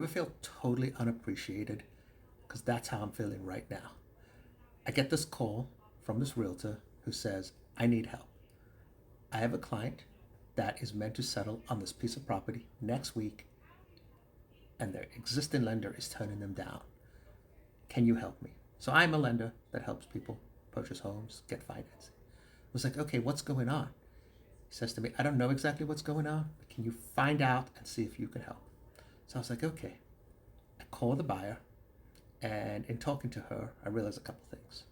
I feel totally unappreciated because that's how I'm feeling right now. I get this call from this realtor who says, I need help. I have a client that is meant to settle on this piece of property next week, and their existing lender is turning them down. Can you help me? So I'm a lender that helps people purchase homes, get financing. I was like, okay, what's going on? He says to me, I don't know exactly what's going on, but can you find out and see if you can help? So I was like, okay. I call the buyer, and in talking to her, I realized a couple things.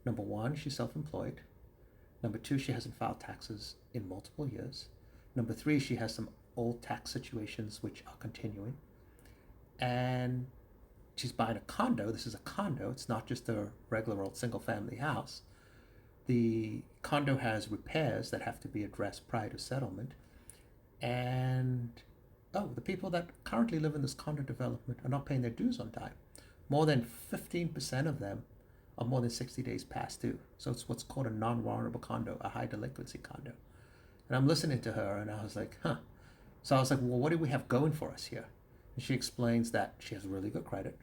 Number one, she's self employed. Number two, she hasn't filed taxes in multiple years. Number three, she has some old tax situations which are continuing. And she's buying a condo. This is a condo, it's not just a regular old single family house. The condo has repairs that have to be addressed prior to settlement. And the people that currently live in this condo development are not paying their dues on time. More than 15% of them are more than 60 days past due. So it's what's called a non-warrantable condo, a high delinquency condo. And I'm listening to her and I was like, huh. So I was like, well, what do we have going for us here? And she explains that she has really good credit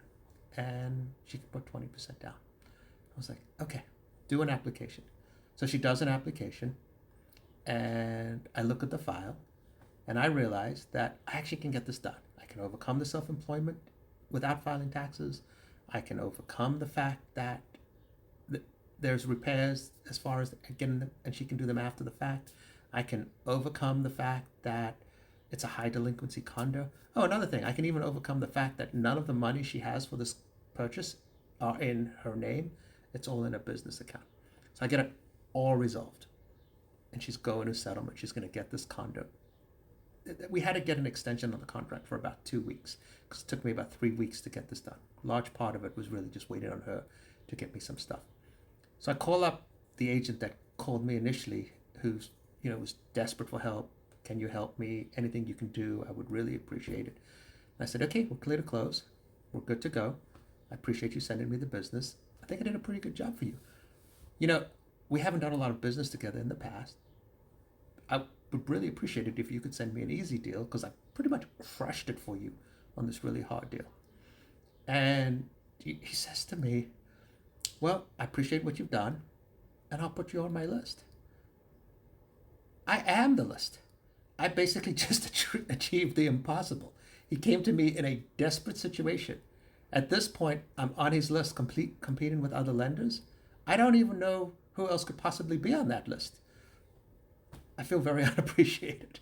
and she can put 20% down. I was like, okay, do an application. So she does an application and I look at the file and I realize that I actually can get this done. I can overcome the self employment without filing taxes. I can overcome the fact that there's repairs as far as getting them, and she can do them after the fact. I can overcome the fact that it's a high delinquency condo. Oh, another thing, I can even overcome the fact that none of the money she has for this purchase are in her name. It's all in a business account. So I get it all resolved. And she's going to settlement. She's going to get this condo. We had to get an extension on the contract for about 2 weeks because it took me about 3 weeks to get this done. A large part of it was really just waiting on her to get me some stuff. So I call up the agent that called me initially, who's was desperate for help. Can you help me? Anything you can do, I would really appreciate it. And I said, okay, we're clear to close. We're good to go. I appreciate you sending me the business. I think I did a pretty good job for you. You know, we haven't done a lot of business together in the past. I would really appreciate it if you could send me an easy deal because I pretty much crushed it for you on this really hard deal. And he says to me, well, I appreciate what you've done and I'll put you on my list. I am the list. I basically just achieved the impossible. He came to me in a desperate situation. At this point, I'm on his list, competing with other lenders. I don't even know who else could possibly be on that list. I feel very unappreciated.